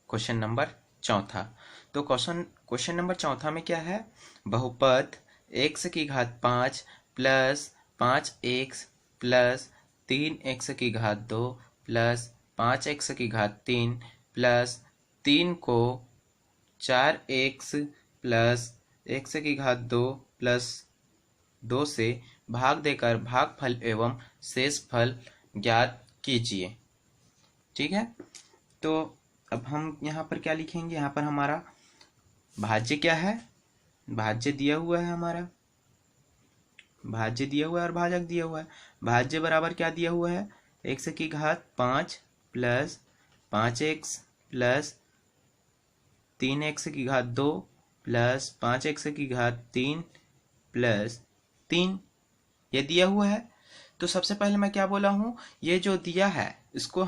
Question number चौथा। तो question number चौथा में क्या है, बहुपद x की घात 5 प्लस 5x प्लस 3x की घात 2 प्लस 5x की घात 3 प्लस 3 को 4x प्लस x की घात 2 प्लस 2 से भाग देकर भागफल एवं शेषफल ज्ञात कीजिए। ठीक है, तो अब हम यहाँ पर क्या लिखेंगे, यहाँ पर हमारा भाज्य क्या है, भाज्य दिया हुआ है, हमारा भाज्य दिया हुआ है और भाजक दिया हुआ है। भाज्य बराबर क्या दिया हुआ है, x की घात 5 प्लस 5x प्लस 3x की घात 2 प्लस 5x की घात 3 प्लस 3, ये दिया हुआ है। तो सबसे पहले मैं क्या बोला हूँ, ये जो दिया है इसको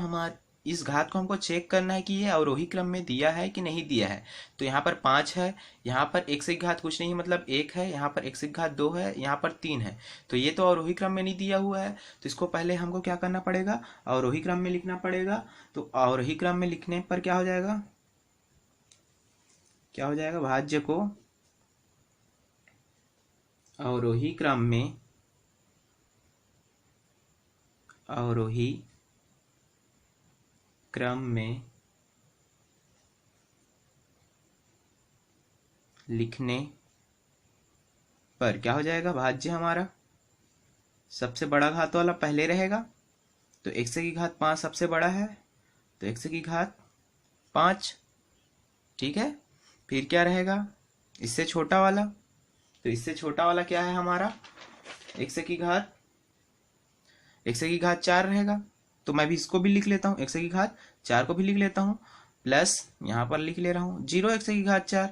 इस घात को हमको चेक करना है कि ये अवरोही क्रम में दिया है कि नहीं दिया है। तो यहाँ पर 5 है, यहाँ पर x की घात कुछ नहीं मतलब 1 है, यहाँ पर x की घात 2 है, यहाँ पर 3 है। तो ये तो अवरोही क्रम में नहीं दिया हुआ है, तो इसको पहले हमको क्या करना पड़ेगा, अवरोही क्रम में लिखना पड़ेगा। तो अवरोही क्रम में लिखने पर क्या हो जाएगा, भाज्य को अवरोही क्रम में लिखने पर क्या हो जाएगा, भाज्य हमारा सबसे बड़ा घात वाला पहले रहेगा। तो x की घात 5 सबसे बड़ा है, तो x की घात 5। ठीक है, फिर क्या रहेगा, इससे छोटा वाला। तो इससे छोटा वाला क्या है हमारा, x की घात 4 रहेगा। तो मैं भी इसको भी लिख लेता हूँ, x की घात 4 को भी लिख लेता हूँ, प्लस यहाँ पर लिख ले रहा हूँ 0x की घात 4,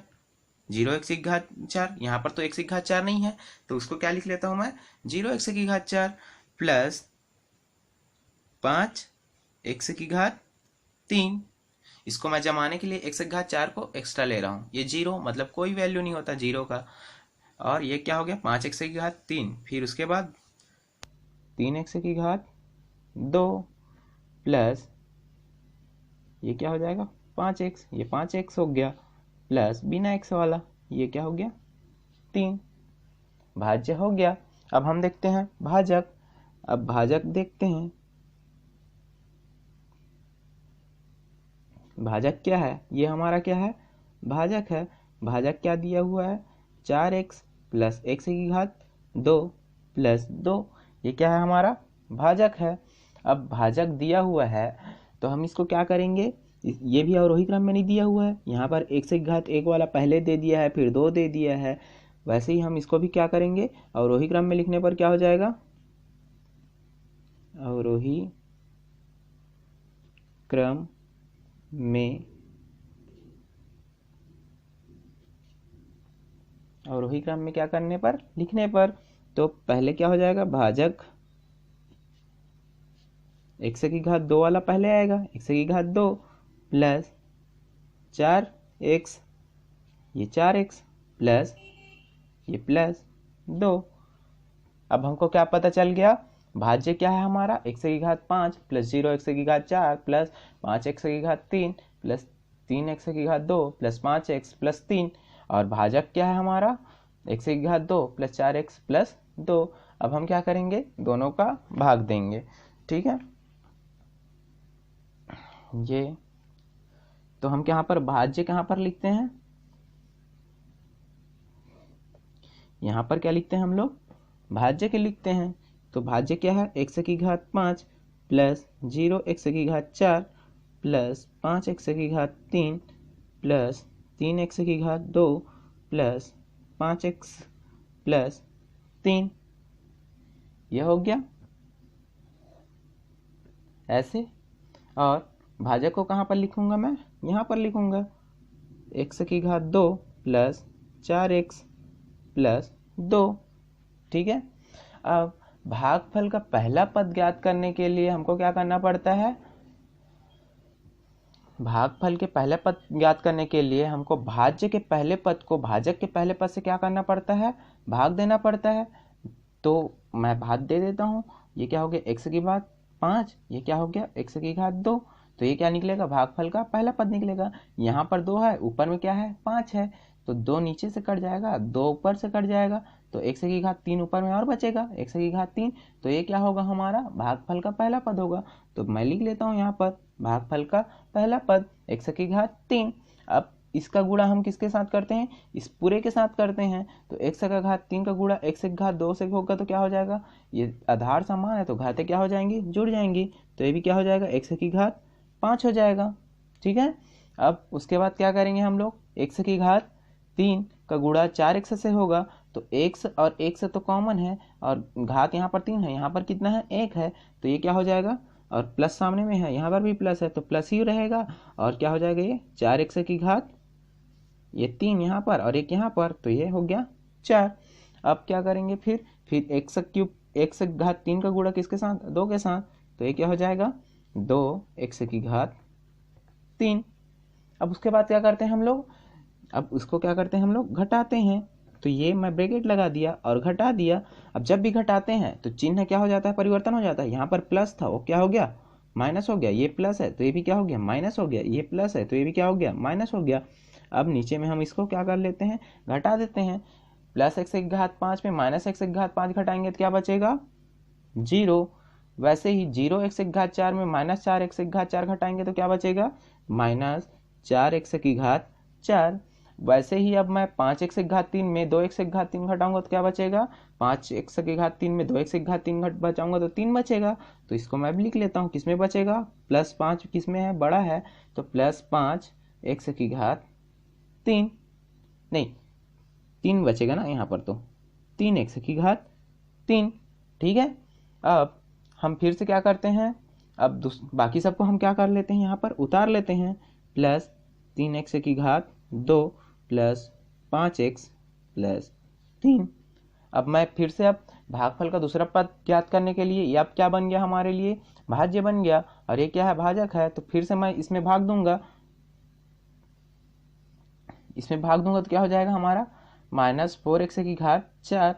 0x की घात 4, यहाँ पर तो x की घात 4 नहीं है, तो उसको क्या लिख लेता हूँ मैं, 0x की घात 4 प्लस 5x की घात 3। इसको मैं जमाने के लिए x की घात 4 को एक्स्ट्रा ले रहा हूँ, ये 0 मतलब कोई वैल्यू नहीं होता 0 का। और ये क्या हो गया, 5x की घात 3, फिर उसके बाद 3x की घात 2 प्लस ये क्या हो जाएगा 5x, ये 5x हो गया, प्लस बिना x वाला ये क्या हो गया 3। भाज्य हो गया। अब हम देखते हैं भाजक। अब भाजक देखते हैं, भाजक क्या है, ये हमारा क्या है, भाजक है। भाजक क्या दिया हुआ है, 4x प्लस x की घात 2 प्लस 2, ये क्या है हमारा भाजक है। अब भाजक दिया हुआ है तो हम इसको क्या करेंगे, ये भी अवरोही क्रम में नहीं दिया हुआ है, यहाँ पर x की घात 1 वाला पहले दे दिया है, फिर 2 दे दिया है। वैसे ही हम इसको भी क्या करेंगे, अवरोही क्रम में लिखने पर क्या हो जाएगा, अवरोही क्रम में क्या करने पर, लिखने पर। तो पहले क्या हो जाएगा, भाजक x की घात 2 वाला पहले आएगा, x की घात 2 प्लस 4x, ये 4x प्लस ये प्लस 2। अब हमको क्या पता चल गया, भाज्य क्या है हमारा, x की घात 5 प्लस 0x की घात 4 प्लस 5x की घात 3 प्लस 3x की घात 2 प्लस 5x प्लस 3। और भाजक क्या है हमारा, x की घात 2 प्लस 4x प्लस 2। अब हम क्या करेंगे, दोनों का भाग देंगे। ठीक है, ये तो हम यहाँ पर भाज्य कहाँ पर लिखते हैं, यहाँ पर क्या लिखते हैं हम लोग, भाज्य के लिखते हैं। तो भाज्य क्या है, x की घात 5 प्लस 0x की घात 4 प्लस 5x की घात 3 प्लस 3x की घात 2 प्लस 5x प्लस 3, यह हो गया ऐसे। और भाजक को कहाँ पर लिखूंगा मैं, यहाँ पर लिखूंगा x की घात 2 प्लस 4x प्लस 2। ठीक है, अब भागफल का पहला पद ज्ञात करने के लिए हमको क्या करना पड़ता है, भागफल के पहले पद ज्ञात करने के लिए हमको भाज्य के पहले पद को भाजक के पहले पद से क्या करना पड़ता है, भाग देना पड़ता है। तो मैं भाग दे देता हूँ, ये क्या हो गया x की घात 5, ये क्या हो गया x की घात 2। तो ये क्या निकलेगा, भागफल का पहला पद निकलेगा। यहाँ पर 2 है, ऊपर में क्या है 5 है, तो 2 नीचे से कट जाएगा, 2 ऊपर से कट जाएगा, तो x की घात 3 ऊपर में और बचेगा, x की घात 3, तो ये क्या होगा हमारा भागफल का पहला पद होगा। तो मैं लिख लेता हूँ यहाँ पर भागफल का पहला पद x की घात 3। अब इसका गुणा हम किसके साथ करते हैं, इस पूरे के साथ करते हैं, तो x का घात 3 का गुणा x की घात 2 से होगा, तो क्या हो जाएगा, ये आधार समान है तो घातें क्या हो जाएंगी, जुड़ जाएंगी, तो ये भी क्या हो जाएगा, x की घात 5 हो जाएगा। ठीक है, अब उसके बाद क्या करेंगे हम लोग, x की घात 3 का गुणा 4x से होगा, तो x और x तो कॉमन है, और घात यहाँ पर 3 है, यहाँ पर कितना है 1 है, तो ये क्या हो जाएगा, और प्लस सामने में है, यहाँ पर भी प्लस है तो प्लस ही रहेगा, और क्या हो जाएगा ये 4x की घात, ये 3 यहाँ पर और 1 यहाँ पर, तो ये हो गया 4। अब क्या करेंगे फिर x क्यूब, x घात 3 का गुणा किसके साथ, 2 के साथ, तो ये क्या हो जाएगा 2x की घात 3। अब उसके बाद क्या करते हैं हम लोग, अब उसको क्या करते हैं हम लोग, घटाते हैं, तो ये मैं ब्रैकेट लगा दिया और घटा दिया। अब जब भी घटाते हैं तो चिन्ह क्या हो जाता है, परिवर्तन हो जाता है, यहाँ पर प्लस था वो क्या हो गया माइनस हो गया, ये प्लस है तो ये भी क्या हो गया माइनस हो गया, ये प्लस है तो ये भी क्या हो गया माइनस हो गया। अब नीचे में हम इसको क्या कर लेते हैं, घटा देते हैं, प्लस x की घात 5 में माइनस x की घात 5 घटाएंगे तो क्या बचेगा 0। वैसे ही 0x की घात 4 में माइनस 4x की घात 4 घटाएंगे तो क्या बचेगा माइनस 4x की घात 4। वैसे ही अब मैं 5x की घात 3 में 2x की घात 3 घटाऊंगा तो क्या बचेगा, 5x की घात 3 में 2x की घात 3 बचाऊंगा तो 3 बचेगा। तो इसको मैं भी लिख लेता हूँ, किसमें बचेगा, प्लस 5 किसमें है, बड़ा है, तो प्लस 5x की घात 3, नहीं 3 बचेगा ना यहाँ पर, तो 3x की घात 3। ठीक है, अब हम फिर से क्या करते हैं, अब बाकी सबको हम क्या कर लेते हैं, यहाँ पर उतार लेते हैं, प्लस 3x की घात 2 प्लस 5x प्लस 3। अब मैं फिर से अब भागफल का दूसरा पद ज्ञात करने के लिए, ये अब क्या बन गया हमारे लिए, भाज्य बन गया, और ये क्या है भाजक है, तो फिर से मैं इसमें भाग दूंगा, इसमें भाग दूंगा तो क्या हो जाएगा हमारा -4x की घात 4।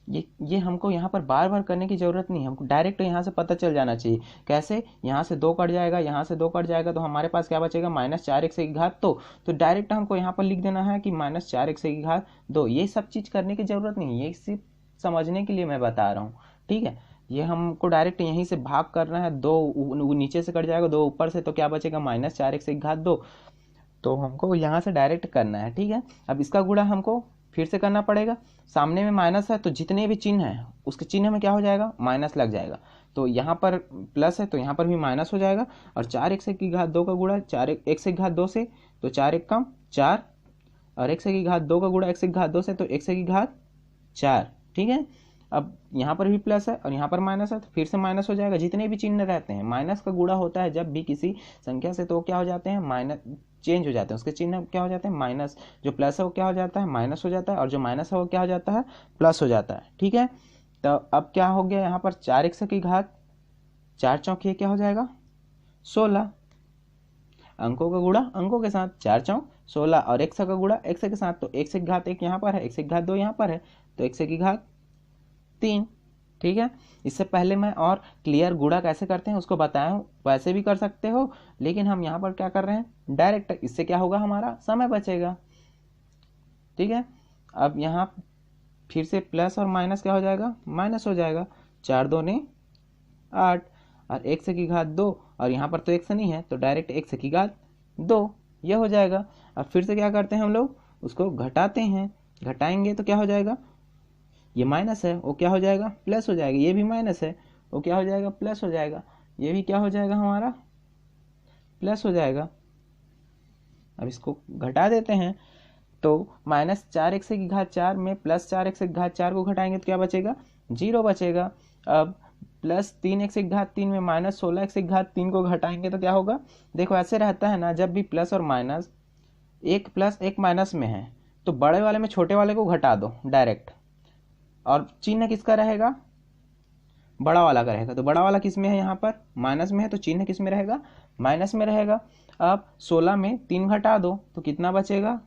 ये हमको यहाँ पर बार बार करने की ज़रूरत नहीं है, हमको डायरेक्ट यहाँ से पता चल जाना चाहिए। कैसे, यहाँ से 2 कट जाएगा, यहाँ से 2 कट जाएगा, तो हमारे पास क्या बचेगा -4x की घात 2। तो डायरेक्ट हमको यहाँ पर लिख देना है कि -4x की घात 2। ये सब चीज़ करने की ज़रूरत नहीं है, ये सिर्फ समझने के लिए मैं बता रहा हूँ। ठीक है, ये हमको डायरेक्ट यहीं से भाग करना है, 2 नीचे से कट जाएगा, 2 ऊपर से, तो क्या बचेगा -4x की घात 2। तो हमको यहाँ से डायरेक्ट करना है। ठीक है, अब इसका गुणा हमको फिर से करना पड़ेगा, सामने में माइनस है तो जितने भी चिन्ह हैं उसके चिन्ह में क्या हो जाएगा, माइनस लग जाएगा, तो यहाँ पर प्लस है तो यहाँ पर भी माइनस हो जाएगा, और 4x की घात 2 का गुणा 4x की घात 2 से, तो 4 एक कम 4, और x की घात 2 का गुणा x की घात 2 से, तो x की घात 4। ठीक है, अब यहाँ पर भी प्लस है और यहाँ पर माइनस है, तो फिर से माइनस हो जाएगा। जितने भी चिन्ह रहते हैं, माइनस का गुणा होता है जब भी किसी संख्या से, तो क्या हो जाते हैं, माइनस चेंज हो जाते हैं, उसके चिन्ह क्या हो जाते हैं, माइनस, जो प्लस है वो क्या हो जाता है माइनस हो जाता है, और जो माइनस है वो क्या हो जाता है प्लस हो जाता है। ठीक है, तो अब क्या हो गया यहाँ पर 4x की घात 4 चौक, ये क्या हो जाएगा 16, अंकों का गुणा अंकों के साथ, 4 चौक 16, और x का गुणा x के साथ, तो x की घात 1 यहाँ पर है, x की घात 2 यहाँ पर है, तो x की घात 3। ठीक है, इससे पहले मैं और क्लियर गुणा कैसे करते हैं उसको बताया हूँ, वैसे भी कर सकते हो, लेकिन हम यहाँ पर क्या कर रहे हैं डायरेक्ट, इससे क्या होगा हमारा समय बचेगा। ठीक है, अब यहाँ फिर से प्लस और माइनस क्या हो जाएगा, माइनस हो जाएगा, 4 दूने 8, और x की घात 2, और यहाँ पर तो x नहीं है तो डायरेक्ट x की घात 2, ये हो जाएगा। अब फिर से क्या करते हैं हम लोग, उसको घटाते हैं, घटाएंगे तो क्या हो जाएगा, ये माइनस है वो क्या हो जाएगा प्लस हो जाएगा, ये भी माइनस है वो क्या हो जाएगा प्लस हो जाएगा, ये भी क्या हो जाएगा हमारा प्लस हो जाएगा। अब इसको घटा देते हैं, तो -4x की घात 4 में +4x की घात 4 को घटाएंगे तो क्या बचेगा 0 बचेगा। अब +3x की घात 3 में -16x की घात 3 को घटाएंगे तो क्या होगा, देखो ऐसे रहता है ना, जब भी प्लस और माइनस, एक प्लस एक माइनस में है तो बड़े वाले में छोटे वाले को घटा दो डायरेक्ट, और चिन्ह किसका रहेगा, बड़ा वाला का रहेगा, तो बड़ा वाला किस में है, यहाँ पर माइनस में है, तो चिन्ह किस में रहेगा, माइनस में रहेगा। अब 16 में 3 घटा दो तो कितना बचेगा,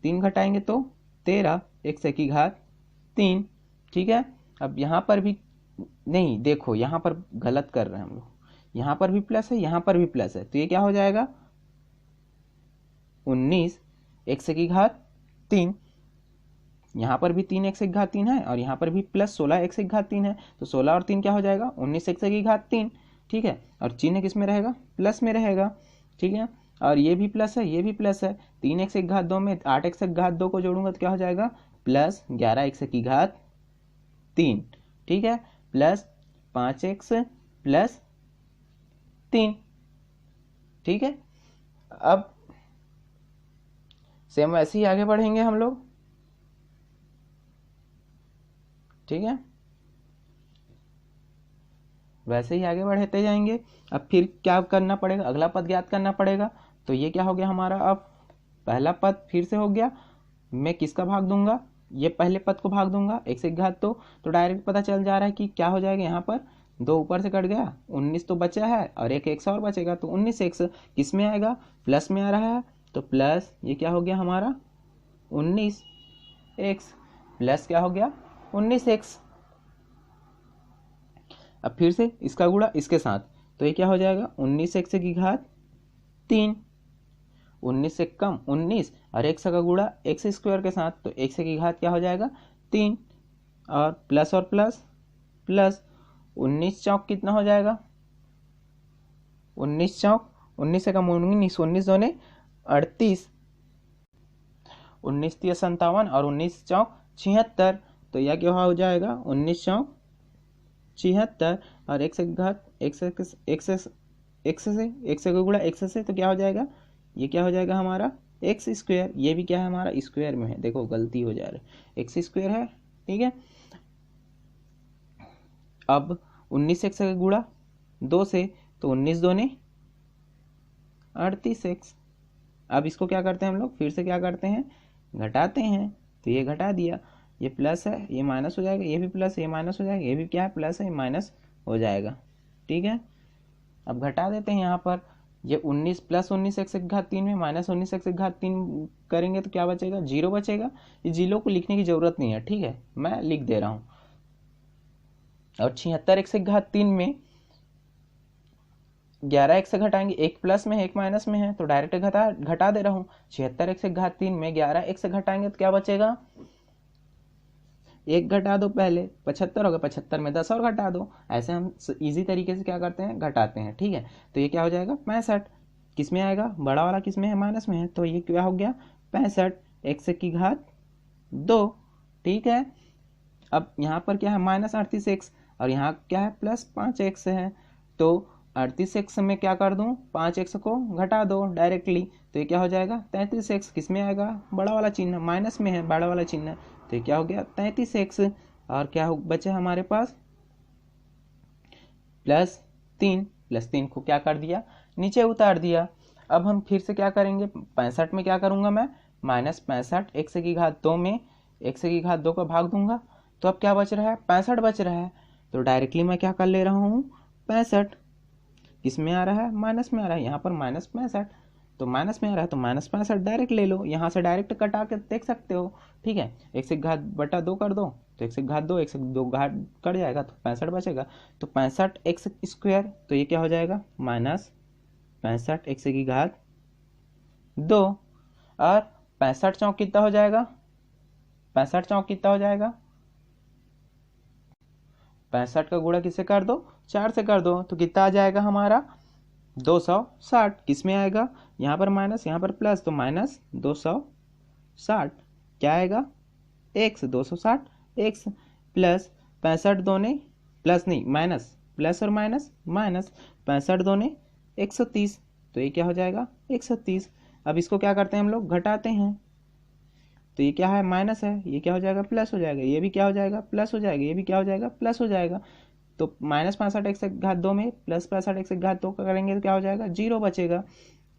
3 घटाएंगे तो 13 x की घात 3। ठीक है, अब यहाँ पर भी नहीं, देखो यहाँ पर गलत कर रहे हैं हम लोग, यहाँ पर भी प्लस है, यहाँ पर भी प्लस है, तो ये क्या हो जाएगा 19 x की घात 3। यहाँ पर भी 3 x की घात 3 है और यहाँ पर भी प्लस 16 x की घात 3 है, तो 16 और 3 क्या हो जाएगा 19 x की घात 3। ठीक है, और चिन्ह किस में रहेगा, प्लस में रहेगा। ठीक है, और ये भी प्लस है, ये भी प्लस है, 3 x की घात 2 में 8 x की घात 2 को जोड़ूंगा तो क्या हो जाएगा प्लस 11 x की घात 3। ठीक है, प्लस 5x प्लस 3। ठीक है, अब सेम वैसे ही आगे बढ़ेंगे हम लोग। ठीक है, वैसे ही आगे बढ़ते जाएंगे। अब फिर क्या करना पड़ेगा, अगला पद ज्ञात करना पड़ेगा। तो ये क्या हो गया हमारा, अब पहला पद फिर से हो गया, मैं किसका भाग दूंगा, ये पहले पद को भाग दूंगा x की घात 2, तो डायरेक्ट पता चल जा रहा है कि क्या हो जाएगा, यहाँ पर 2 ऊपर से कट गया, 19 तो बचा है और एक x और बचेगा, तो 19x किस में आएगा, प्लस में आ रहा है, तो प्लस ये क्या हो गया हमारा 19x प्लस क्या हो गया 19x। अब फिर से इसका गुणा इसके साथ, तो ये क्या हो जाएगा 19x की घात 3, 19 से कम 19 और x का गुणा x स्क्वायर के साथ, तो x की घात क्या हो जाएगा 3 और प्लस प्लस 19 चौक कितना हो जाएगा 19 चौक 19 से कम 19, 19 दोने 38, 19 तीस 57 और 19 चौक 76, तो यह क्या हो जाएगा 19 चौक 76 और x की घात x का गुणा x से, तो क्या हो जाएगा, ये क्या हो जाएगा हमारा एक्स स्क्वायर, ये भी क्या है हमारा स्क्वायर में है, देखो गलती हो जा रही है, एक्स स्क्वायर है। ठीक है, अब 19x का गुणा 2 से, तो 19 दोने 38x। अब इसको क्या करते हैं हम लोग, फिर से क्या करते हैं घटाते हैं, तो ये घटा दिया, ये प्लस है ये माइनस हो जाएगा, ये भी प्लस है ये माइनस हो जाएगा, ये भी क्या है प्लस है ये माइनस हो जाएगा। ठीक है, अब घटा देते हैं यहाँ पर, ये 19 प्लस 19 x की घात 3 में माइनस 19 x की घात 3 करेंगे तो क्या बचेगा 0 बचेगा। ये 0 को लिखने की जरूरत नहीं है, ठीक है मैं लिख दे रहा हूँ। और 76 x की घात 3 में 11 x से घटाएंगे, एक प्लस में है एक माइनस में है, तो डायरेक्ट घटा दे रहा हूँ। 76 x की घात 3 में 11 x से घटाएंगे तो क्या बचेगा, एक घटा दो, पहले 75 हो गया, 75 में 10 और घटा दो। ऐसे हम इजी तरीके से क्या करते हैं घटाते हैं। ठीक है, तो ये क्या हो जाएगा 65, किस में आएगा बड़ा वाला किस में है माइनस में है, तो ये क्या हो गया 65 x की घात 2। ठीक है, अब यहाँ पर क्या है माइनस 38x और यहाँ क्या है प्लस 5x है, तो 38x में क्या कर दूँ 5x को घटा दो डायरेक्टली, तो ये क्या हो जाएगा 33x, किस में आएगा बड़ा वाला चिन्ह माइनस में है बड़ा वाला चिन्ह, तो ये क्या हो गया 33x। और क्या हो बचे हमारे पास प्लस 3 को क्या कर दिया नीचे उतार दिया। अब हम फिर से क्या करेंगे 65 में क्या करूँगा मैं माइनस 65 x की घात 2 में x की घात 2 का भाग दूंगा, तो अब क्या बच रहा है 65 बच रहा है, तो डायरेक्टली मैं क्या कर ले रहा हूँ 65, किस में आ रहा है माइनस में आ रहा है, यहाँ पर माइनस 65, तो माइनस में आ रहा है तो माइनस 65 डायरेक्ट ले लो, यहाँ से डायरेक्ट कटा के देख सकते हो। ठीक है, x की घात बटा 2 कर दो, तो x की घात 2 x की 2 घात कट जाएगा तो 65 बचेगा, तो 65 x स्क्वायर, तो ये क्या हो जाएगा माइनस 65 x की घात 2 और 65 चौक कितना हो जाएगा 65 चौक कितना हो जाएगा 65 का गुणा किससे कर दो 4 से कर दो, तो कितना आ जाएगा हमारा 260, किस में आएगा यहाँ पर माइनस यहाँ पर प्लस, तो माइनस 260 क्या आएगा x 260 x प्लस 65 दोने प्लस नहीं माइनस प्लस और माइनस माइनस 65 दोने 130, तो ये क्या हो जाएगा 130। अब इसको क्या करते हैं हम लोग घटाते हैं, तो ये क्या है माइनस है, ये क्या हो जाएगा प्लस हो जाएगा, ये भी क्या हो जाएगा प्लस हो जाएगा, ये भी क्या हो जाएगा प्लस हो जाएगा, तो माइनस 65 x की घात 2 में प्लस 65 x की घात 2 का करेंगे तो क्या हो जाएगा 0 बचेगा।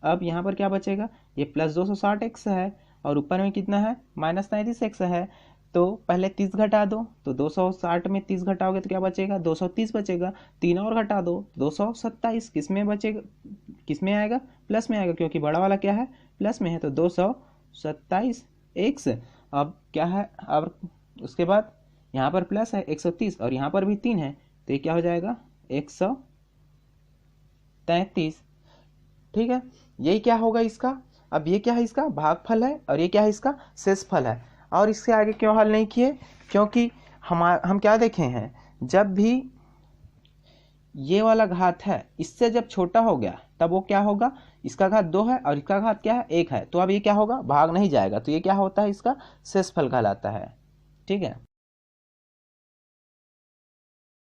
अब यहाँ पर क्या बचेगा ये प्लस 260x है और ऊपर में कितना है माइनस 33x है, तो पहले 30 घटा दो, तो 260 में 30 घटाओगे तो क्या बचेगा 230 बचेगा, 3 और घटा दो 227, किस में बचेगा किस में आएगा प्लस में आएगा, क्योंकि बड़ा वाला क्या है प्लस में है, तो 227x। अब क्या है अब उसके बाद यहाँ पर प्लस है 130 और यहाँ पर भी 3 है, तो ये क्या हो जाएगा 33। ठीक है, यही क्या होगा इसका। अब ये क्या है, इसका भागफल है, और ये क्या है, इसका शेषफल है। और इससे आगे क्यों हल नहीं किए, क्योंकि हम क्या देखे हैं, जब भी ये वाला घात है इससे जब छोटा हो गया तब वो क्या होगा, इसका घात 2 है और इसका घात क्या है, 1 है, तो अब ये क्या होगा, भाग नहीं जाएगा, तो ये क्या होता है, इसका शेषफल कहलाता है। ठीक है।